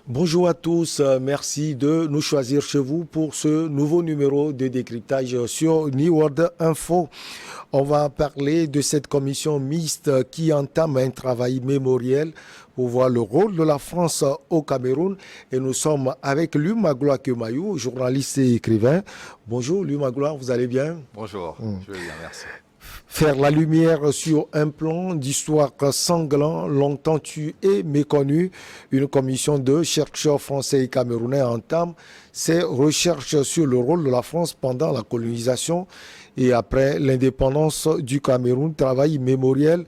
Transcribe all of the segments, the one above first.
Bonjour à tous, merci de nous choisir chez vous pour ce nouveau numéro de décryptage sur New World Info. On va parler de cette commission mixte qui entame un travail mémoriel pour voir le rôle de la France au Cameroun. Et nous sommes avec Luc Magloire Kemayou, journaliste et écrivain. Bonjour Luc Magloire, vous allez bien? Bonjour, je vais bien, merci. Faire la lumière sur un plan d'histoire sanglant, longtemps tué et méconnu. Une commission de chercheurs français et camerounais entame ses recherches sur le rôle de la France pendant la colonisation et après l'indépendance du Cameroun, travail mémoriel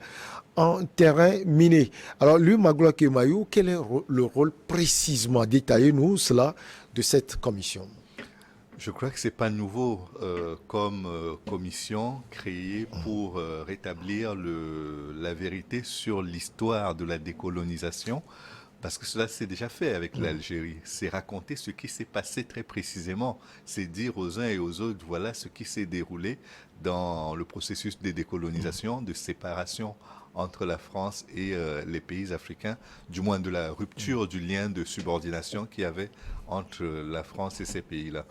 en terrain miné. Alors, lui, Magloire Kemayou, quel est le rôle précisément, détaillez-nous cela, de cette commission? Je crois que ce n'est pas nouveau comme commission créée pour rétablir la vérité sur l'histoire de la décolonisation, parce que cela s'est déjà fait avec l'Algérie. C'est raconter ce qui s'est passé très précisément. C'est dire aux uns et aux autres, voilà ce qui s'est déroulé dans le processus de décolonisation, de séparation entre la France et les pays africains, du moins de la rupture du lien de subordination qu'il y avait entre la France et ces pays-là.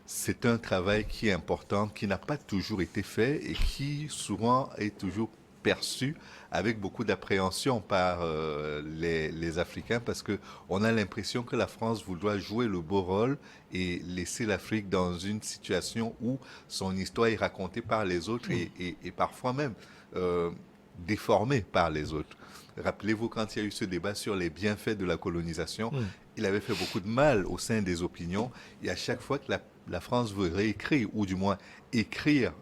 C'est un travail qui est important, qui n'a pas toujours été fait et qui souvent est toujours perçu avec beaucoup d'appréhension par les Africains parce qu'on a l'impression que la France voudrait jouer le beau rôle et laisser l'Afrique dans une situation où son histoire est racontée par les autres et parfois même déformée par les autres. Rappelez-vous quand il y a eu ce débat sur les bienfaits de la colonisation, il avait fait beaucoup de mal au sein des opinions et à chaque fois que la France veut réécrire, ou du moins écrire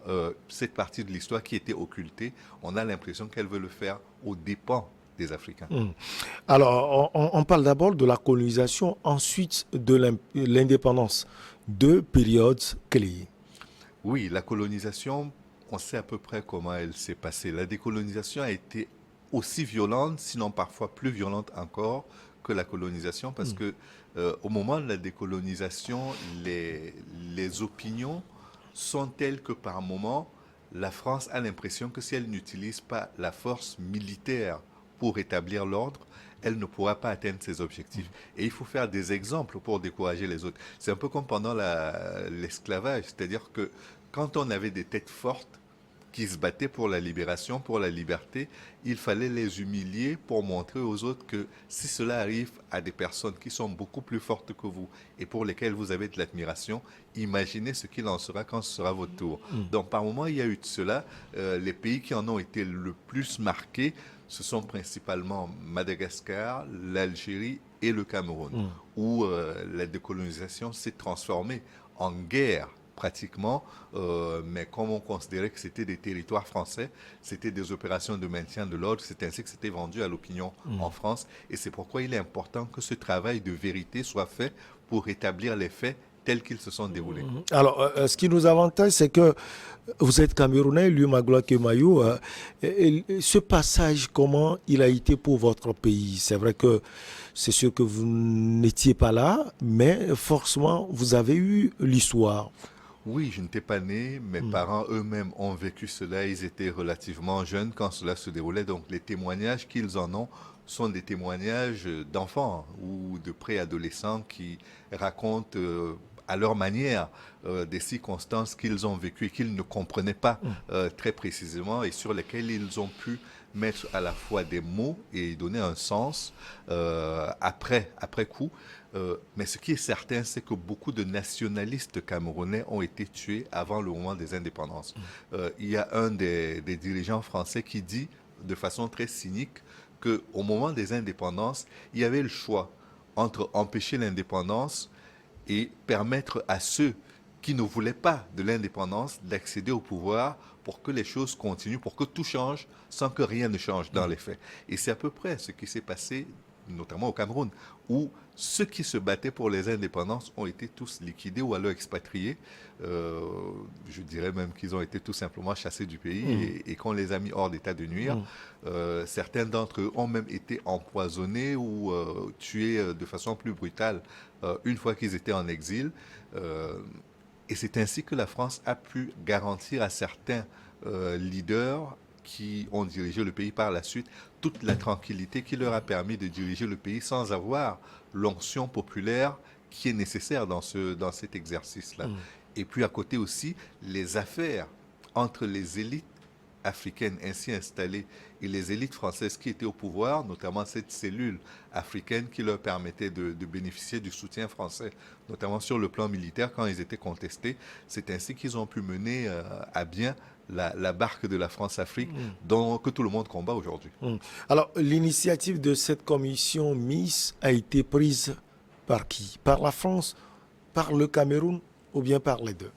cette partie de l'histoire qui était occultée, on a l'impression qu'elle veut le faire aux dépens des Africains. Alors, on parle d'abord de la colonisation, ensuite de l'indépendance. Deux périodes clés. Oui, la colonisation, on sait à peu près comment elle s'est passée. La décolonisation a été aussi violente, sinon parfois plus violente encore que la colonisation, parce que au moment de la décolonisation, les opinions sont telles que par moment, la France a l'impression que si elle n'utilise pas la force militaire pour rétablir l'ordre, elle ne pourra pas atteindre ses objectifs. Et il faut faire des exemples pour décourager les autres. C'est un peu comme pendant l'esclavage, c'est-à-dire que quand on avait des têtes fortes, qui se battaient pour la libération, pour la liberté, il fallait les humilier pour montrer aux autres que si cela arrive à des personnes qui sont beaucoup plus fortes que vous et pour lesquelles vous avez de l'admiration, imaginez ce qu'il en sera quand ce sera votre tour. Donc par moment, il y a eu de cela. Les pays qui en ont été le plus marqués, ce sont principalement Madagascar, l'Algérie et le Cameroun, où la décolonisation s'est transformée en guerre pratiquement, mais comme on considérait que c'était des territoires français, c'était des opérations de maintien de l'ordre, c'est ainsi que c'était vendu à l'opinion en France, et c'est pourquoi il est important que ce travail de vérité soit fait pour rétablir les faits tels qu'ils se sont déroulés. Alors, ce qui nous avantage, c'est que vous êtes Camerounais, lui, Magloire Kemayou. Ce passage, comment il a été pour votre pays? C'est vrai que c'est sûr que vous n'étiez pas là, mais forcément, vous avez eu l'histoire. Oui, je n'étais pas né, mes parents eux-mêmes ont vécu cela, ils étaient relativement jeunes quand cela se déroulait, donc les témoignages qu'ils en ont sont des témoignages d'enfants ou de préadolescents qui racontent à leur manière des circonstances qu'ils ont vécues et qu'ils ne comprenaient pas très précisément et sur lesquelles ils ont pu mettre à la fois des mots et donner un sens après coup. Mais ce qui est certain, c'est que beaucoup de nationalistes camerounais ont été tués avant le moment des indépendances. Il y a un des dirigeants français qui dit de façon très cynique qu'au moment des indépendances, il y avait le choix entre empêcher l'indépendance et permettre à ceux qui ne voulaient pas de l'indépendance d'accéder au pouvoir pour que les choses continuent, pour que tout change sans que rien ne change dans les faits. Et c'est à peu près ce qui s'est passé notamment au Cameroun, où ceux qui se battaient pour les indépendances ont été tous liquidés ou alors expatriés. Euh, je dirais même qu'ils ont été tout simplement chassés du pays et qu'on les a mis hors d'état de nuire. Certains d'entre eux ont même été empoisonnés ou tués de façon plus brutale une fois qu'ils étaient en exil. Euh, et c'est ainsi que la France a pu garantir à certains leaders qui ont dirigé le pays par la suite toute la tranquillité qui leur a permis de diriger le pays sans avoir l'onction populaire qui est nécessaire dans cet exercice-là. Et puis à côté aussi, les affaires entre les élites africaines ainsi installées et les élites françaises qui étaient au pouvoir, notamment cette cellule africaine qui leur permettait de bénéficier du soutien français, notamment sur le plan militaire quand ils étaient contestés. C'est ainsi qu'ils ont pu mener à bien la barque de la France-Afrique que tout le monde combat aujourd'hui. Alors, l'initiative de cette commission mixte a été prise par qui? Par la France, par le Cameroun ou bien par les deux?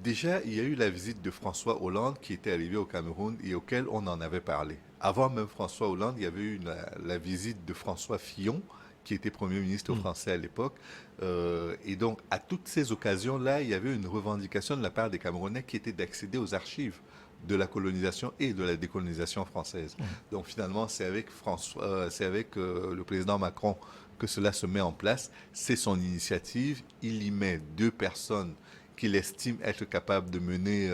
Déjà, il y a eu la visite de François Hollande qui était arrivé au Cameroun et auquel on en avait parlé. Avant même François Hollande, il y avait eu la visite de François Fillon, qui était Premier ministre français à l'époque. Et donc, à toutes ces occasions-là, il y avait une revendication de la part des Camerounais qui était d'accéder aux archives de la colonisation et de la décolonisation française. Donc finalement, c'est avec le président Macron que cela se met en place. C'est son initiative. Il y met 2 personnes qu'il estime être capable de mener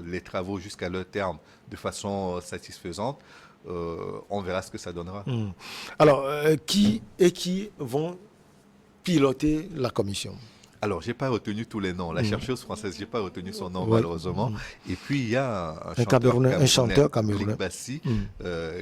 les travaux jusqu'à leur terme de façon satisfaisante. On verra ce que ça donnera. Alors, qui vont piloter la commission? Alors, je n'ai pas retenu tous les noms. La chercheuse française, je n'ai pas retenu son nom, malheureusement. Et puis, il y a un chanteur camerounais, Blick Bassi,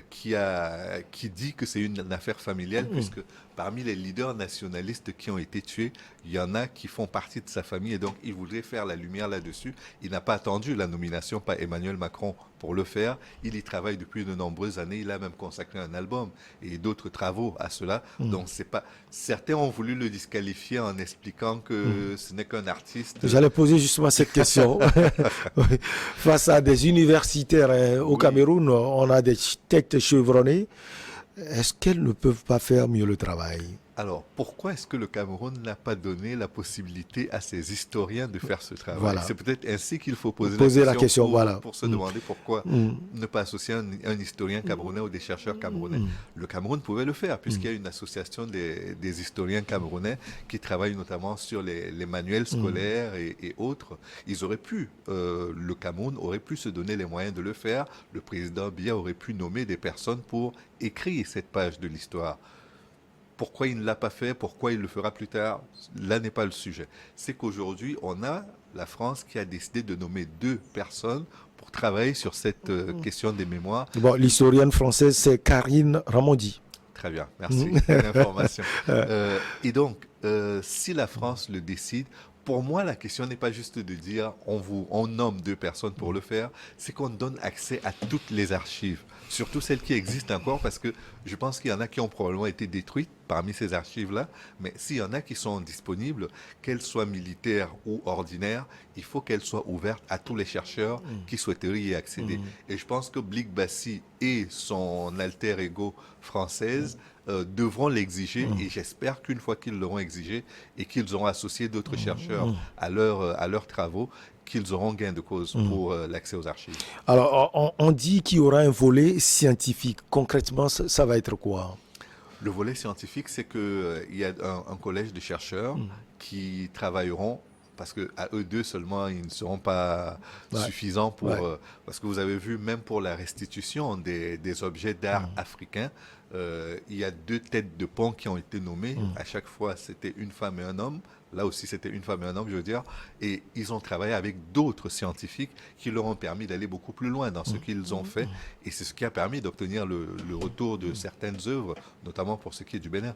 qui dit que c'est une affaire familiale, puisque parmi les leaders nationalistes qui ont été tués, il y en a qui font partie de sa famille. Et donc, il voudrait faire la lumière là-dessus. Il n'a pas attendu la nomination par Emmanuel Macron pour le faire. Il y travaille depuis de nombreuses années. Il a même consacré un album et d'autres travaux à cela. Donc, c'est pas... Certains ont voulu le disqualifier en expliquant que ce n'est qu'un artiste. J'allais poser justement cette question. Face à des universitaires au Cameroun, on a des têtes chevronnées. Est-ce qu'elles ne peuvent pas faire mieux le travail? Alors, pourquoi est-ce que le Cameroun n'a pas donné la possibilité à ses historiens de faire ce travail? Voilà. C'est peut-être ainsi qu'il faut poser la question pour se demander pourquoi ne pas associer un historien camerounais ou des chercheurs camerounais. Le Cameroun pouvait le faire, puisqu'il y a une association des historiens camerounais qui travaillent notamment sur les manuels scolaires et autres. Ils auraient pu, le Cameroun aurait pu se donner les moyens de le faire. Le président Biya aurait pu nommer des personnes pour écrire cette page de l'histoire. Pourquoi il ne l'a pas fait? Pourquoi il le fera plus tard? Là n'est pas le sujet. C'est qu'aujourd'hui, on a la France qui a décidé de nommer 2 personnes pour travailler sur cette question des mémoires. Bon, l'historienne française, c'est Karine Ramondi. Très bien, merci. Bonne information. Et donc, si la France le décide, pour moi, la question n'est pas juste de dire on nomme 2 personnes pour le faire, c'est qu'on donne accès à toutes les archives, surtout celles qui existent encore, parce que je pense qu'il y en a qui ont probablement été détruites parmi ces archives-là, mais s'il y en a qui sont disponibles, qu'elles soient militaires ou ordinaires, il faut qu'elles soient ouvertes à tous les chercheurs qui souhaiteraient y accéder. Et je pense que Blick Bassi et son alter ego française devront l'exiger, et j'espère qu'une fois qu'ils l'auront exigé et qu'ils auront associé d'autres chercheurs à leurs travaux, qu'ils auront gain de cause pour l'accès aux archives. Alors, on dit qu'il y aura un volet scientifique. Concrètement, ça va être quoi? Le volet scientifique, c'est qu'il y a un collège de chercheurs qui travailleront, parce qu'à eux 2 seulement, ils ne seront pas suffisants pour... parce que vous avez vu, même pour la restitution des objets d'art africains, il y a 2 têtes de pont qui ont été nommées. À chaque fois, c'était une femme et un homme. Là aussi, c'était une femme et un homme, je veux dire. Et ils ont travaillé avec d'autres scientifiques qui leur ont permis d'aller beaucoup plus loin dans ce qu'ils ont fait. Et c'est ce qui a permis d'obtenir le retour de certaines œuvres, notamment pour ce qui est du Bénin.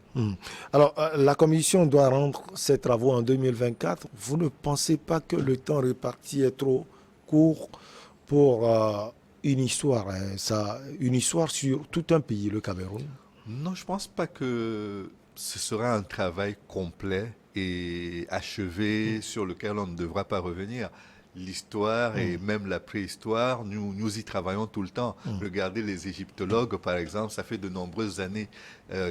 Alors, la commission doit rendre ses travaux en 2024. Vous ne pensez pas que le temps réparti est trop court pour une histoire, une histoire sur tout un pays, le Cameroun? Non, je ne pense pas que ce sera un travail complet et achevé sur lequel on ne devra pas revenir. L'histoire et même la préhistoire, nous y travaillons tout le temps. Regardez les égyptologues, par exemple, ça fait de nombreuses années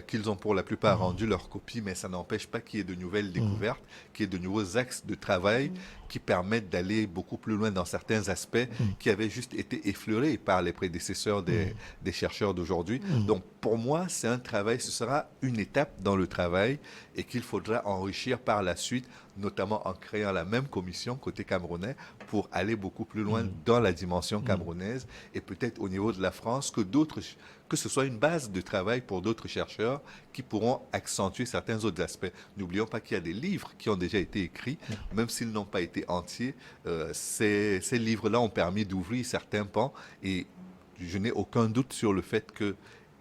qu'ils ont pour la plupart rendu leurs copies, mais ça n'empêche pas qu'il y ait de nouvelles découvertes, qu'il y ait de nouveaux axes de travail qui permettent d'aller beaucoup plus loin dans certains aspects qui avaient juste été effleurés par les prédécesseurs des chercheurs d'aujourd'hui. Donc pour moi, c'est un travail, ce sera une étape dans le travail et qu'il faudra enrichir par la suite, notamment en créant la même commission côté camerounais pour aller beaucoup plus loin dans la dimension camerounaise et peut-être au niveau de la France que que ce soit une base de travail pour d'autres chercheurs qui pourront accentuer certains autres aspects. N'oublions pas qu'il y a des livres qui ont déjà été écrits, même s'ils n'ont pas été entiers. Ces livres-là ont permis d'ouvrir certains pans et je n'ai aucun doute sur le fait que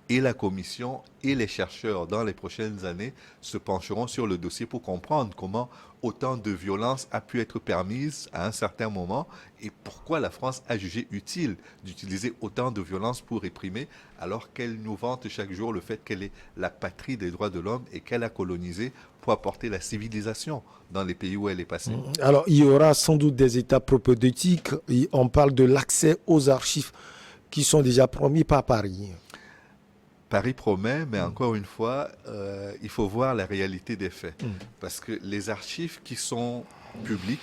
et la commission et les chercheurs dans les prochaines années se pencheront sur le dossier pour comprendre comment autant de violence a pu être permise à un certain moment et pourquoi la France a jugé utile d'utiliser autant de violence pour réprimer alors qu'elle nous vante chaque jour le fait qu'elle est la patrie des droits de l'homme et qu'elle a colonisé pour apporter la civilisation dans les pays où elle est passée. Alors, il y aura sans doute des étapes propédeutiques. On parle de l'accès aux archives qui sont déjà promis par Paris. Paris promet, mais encore une fois, il faut voir la réalité des faits. Parce que les archives qui sont publiques,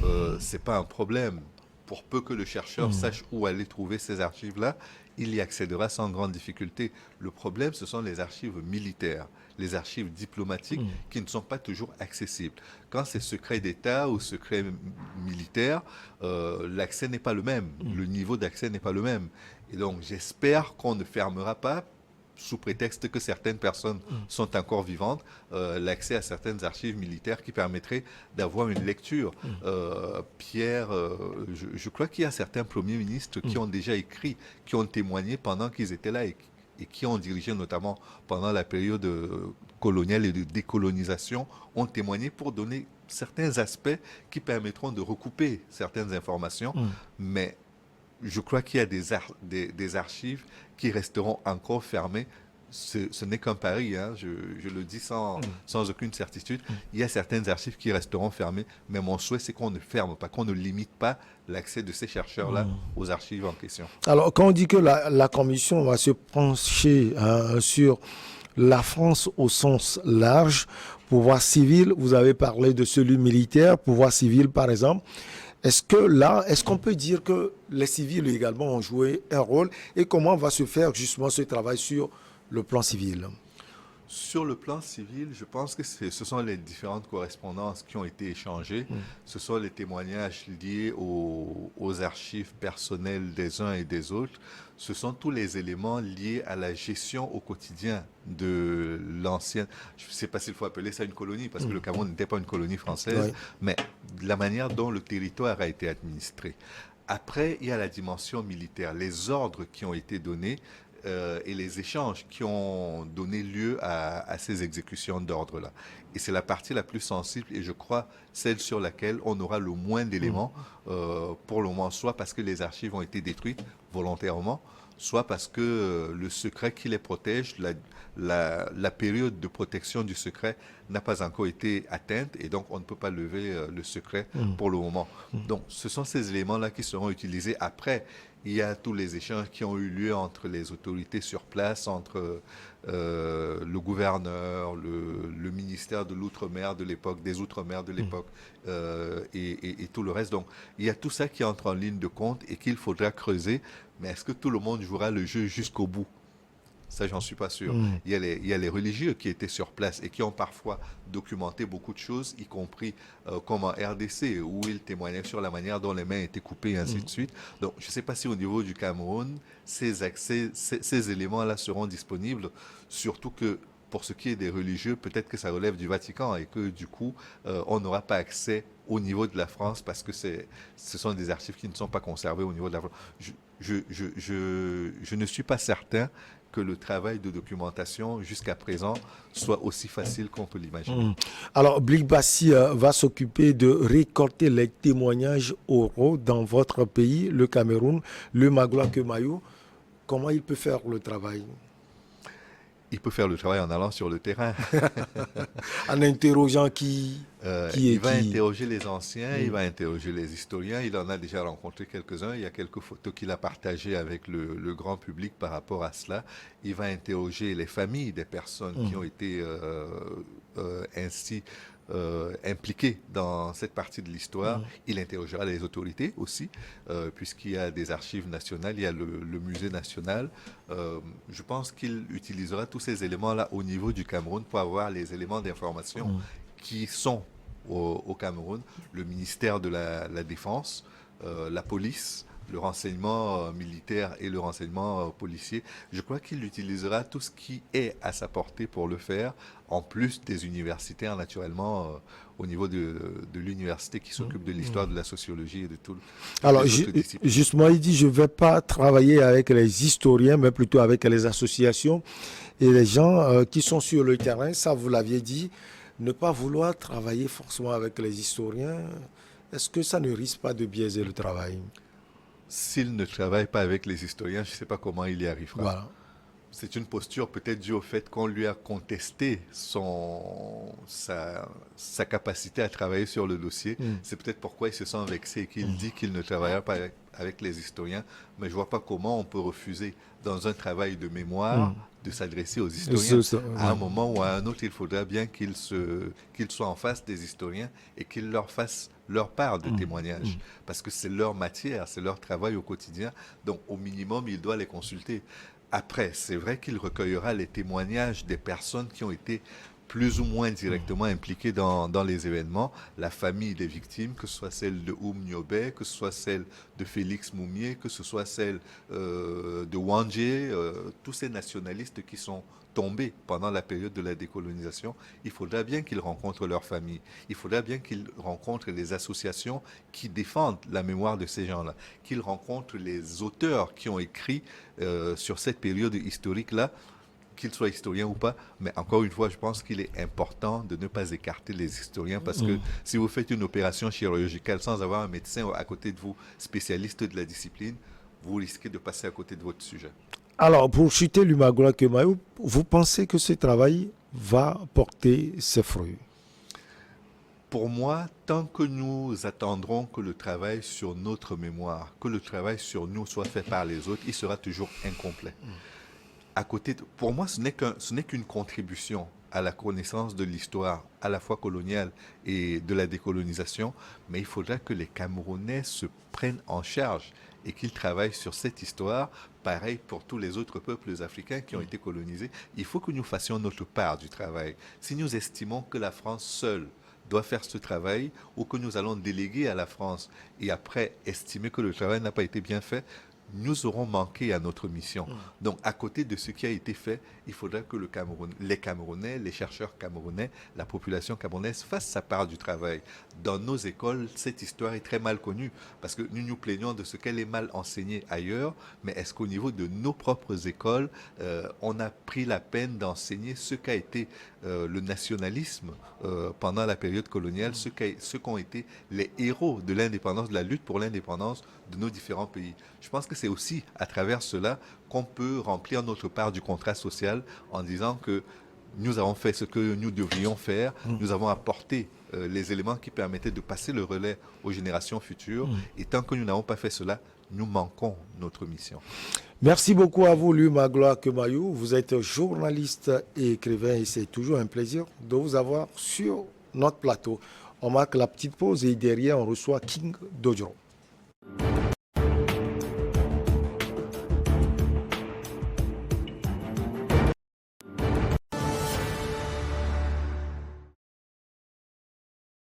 ce n'est pas un problème. Pour peu que le chercheur sache où aller trouver ces archives-là, il y accédera sans grande difficulté. Le problème, ce sont les archives militaires, les archives diplomatiques qui ne sont pas toujours accessibles. Quand c'est secret d'État ou secret militaire, l'accès n'est pas le même, le niveau d'accès n'est pas le même. Et donc, j'espère qu'on ne fermera pas, sous prétexte que certaines personnes sont encore vivantes, l'accès à certaines archives militaires qui permettraient d'avoir une lecture. Pierre, je crois qu'il y a certains premiers ministres qui ont déjà écrit, qui ont témoigné pendant qu'ils étaient là et qui ont dirigé notamment pendant la période coloniale et de décolonisation, ont témoigné pour donner certains aspects qui permettront de recouper certaines informations. Mais je crois qu'il y a des archives qui resteront encore fermées. Ce n'est qu'un pari, hein, je le dis sans aucune certitude. Il y a certaines archives qui resteront fermées, mais mon souhait, c'est qu'on ne ferme pas, qu'on ne limite pas l'accès de ces chercheurs-là aux archives en question. Alors, quand on dit que la commission va se pencher sur la France au sens large, pouvoir civil, vous avez parlé de celui militaire, pouvoir civil par exemple, est-ce qu'on peut dire que les civils également ont joué un rôle et comment va se faire justement ce travail sur le plan civil? Sur le plan civil, je pense que ce sont les différentes correspondances qui ont été échangées. Ce sont les témoignages liés aux archives personnelles des uns et des autres. Ce sont tous les éléments liés à la gestion au quotidien de l'ancienne... Je ne sais pas s'il faut appeler ça une colonie, parce que le Cameroun n'était pas une colonie française, mais la manière dont le territoire a été administré. Après, il y a la dimension militaire, les ordres qui ont été donnés, et les échanges qui ont donné lieu à ces exécutions d'ordre-là. Et c'est la partie la plus sensible et je crois celle sur laquelle on aura le moins d'éléments pour le moment, soit parce que les archives ont été détruites volontairement, soit parce que le secret qui les protège, la période de protection du secret n'a pas encore été atteinte et donc on ne peut pas lever le secret pour le moment. Donc ce sont ces éléments-là qui seront utilisés après. Il y a tous les échanges qui ont eu lieu entre les autorités sur place, entre le gouverneur, le ministère de l'Outre-mer de l'époque, des Outre-mer de l'époque et tout le reste. Donc, il y a tout ça qui entre en ligne de compte et qu'il faudra creuser. Mais est-ce que tout le monde jouera le jeu jusqu'au bout? Ça, j'en suis pas sûr. Il y a les religieux qui étaient sur place et qui ont parfois documenté beaucoup de choses, y compris comme en RDC, où ils témoignaient sur la manière dont les mains étaient coupées et ainsi de suite. Donc, je ne sais pas si au niveau du Cameroun, ces éléments-là seront disponibles, surtout que pour ce qui est des religieux, peut-être que ça relève du Vatican et que du coup, on n'aura pas accès au niveau de la France parce que ce sont des archives qui ne sont pas conservées au niveau de la France. Je ne suis pas certain que le travail de documentation jusqu'à présent soit aussi facile qu'on peut l'imaginer. Alors, Blik Bassi va s'occuper de récolter les témoignages oraux dans votre pays, le Cameroun, le Magloa Kemayou. Comment il peut faire le travail? Il peut faire le travail en allant sur le terrain. En interrogeant il va interroger les anciens, il va interroger les historiens. Il en a déjà rencontré quelques-uns. Il y a quelques photos qu'il a partagées avec le grand public par rapport à cela. Il va interroger les familles des personnes qui ont été ainsi impliqués dans cette partie de l'histoire. Il interrogera les autorités aussi, puisqu'il y a des archives nationales, il y a le musée national. Je pense qu'il utilisera tous ces éléments-là au niveau du Cameroun pour avoir les éléments d'information qui sont au Cameroun, le ministère de la Défense, la police. le renseignement militaire et le renseignement policier. Je crois qu'il utilisera tout ce qui est à sa portée pour le faire, en plus des universitaires, naturellement, au niveau de l'université qui s'occupe de l'histoire, de la sociologie et de tout. Alors, justement, il dit, je ne vais pas travailler avec les historiens, mais plutôt avec les associations et les gens qui sont sur le terrain. Ça, vous l'aviez dit, ne pas vouloir travailler forcément avec les historiens. Est-ce que ça ne risque pas de biaiser le travail? S'il ne travaille pas avec les historiens, je ne sais pas comment il y arrivera. Voilà. C'est une posture peut-être due au fait qu'on lui a contesté sa capacité à travailler sur le dossier. C'est peut-être pourquoi il se sent vexé et qu'il dit qu'il ne travaillera pas avec les historiens. Mais je ne vois pas comment on peut refuser, dans un travail de mémoire, de s'adresser aux historiens. À un moment ou à un autre, il faudra bien qu'il soit en face des historiens et qu'il leur fasse leur part de témoignage. Parce que c'est leur matière, c'est leur travail au quotidien. Donc, au minimum, il doit les consulter. Après, c'est vrai qu'il recueillera les témoignages des personnes qui ont été plus ou moins directement impliquées dans les événements, la famille des victimes, que ce soit celle de Oum Niobé, que ce soit celle de Félix Moumié, que ce soit celle de Wangé, tous ces nationalistes qui sont tombés pendant la période de la décolonisation. Il faudra bien qu'ils rencontrent leur famille. Il faudra bien qu'ils rencontrent les associations qui défendent la mémoire de ces gens-là, qu'ils rencontrent les auteurs qui ont écrit sur cette période historique-là, qu'ils soient historiens ou pas. Mais encore une fois, je pense qu'il est important de ne pas écarter les historiens parce que si vous faites une opération chirurgicale sans avoir un médecin à côté de vous, spécialiste de la discipline, vous risquez de passer à côté de votre sujet. Alors, pour chuter Lumagola Kemayou, vous pensez que ce travail va porter ses fruits? Pour moi, tant que nous attendrons que le travail sur notre mémoire, que le travail sur nous soit fait par les autres, il sera toujours incomplet. À côté pour moi, ce n'est qu'une contribution à la connaissance de l'histoire, à la fois coloniale et de la décolonisation, mais il faudra que les Camerounais se prennent en charge et qu'ils travaillent sur cette histoire, pareil pour tous les autres peuples africains qui ont été colonisés. Il faut que nous fassions notre part du travail. Si nous estimons que la France seule doit faire ce travail ou que nous allons déléguer à la France et après estimer que le travail n'a pas été bien fait, nous aurons manqué à notre mission. Donc, à côté de ce qui a été fait, il faudra que les Camerounais, les chercheurs camerounais, la population camerounaise fassent sa part du travail. Dans nos écoles, cette histoire est très mal connue parce que nous nous plaignons de ce qu'elle est mal enseignée ailleurs, mais est-ce qu'au niveau de nos propres écoles, on a pris la peine d'enseigner ce qu'a été le nationalisme pendant la période coloniale, ce qu'ont été les héros de l'indépendance, de la lutte pour l'indépendance de nos différents pays. Je pense que c'est aussi à travers cela qu'on peut remplir notre part du contrat social en disant que nous avons fait ce que nous devrions faire, nous avons apporté les éléments qui permettaient de passer le relais aux générations futures et tant que nous n'avons pas fait cela, nous manquons notre mission. Merci beaucoup à vous, Lumagola Kemayou. Vous êtes journaliste et écrivain et c'est toujours un plaisir de vous avoir sur notre plateau. On marque la petite pause et derrière on reçoit King Dojoro.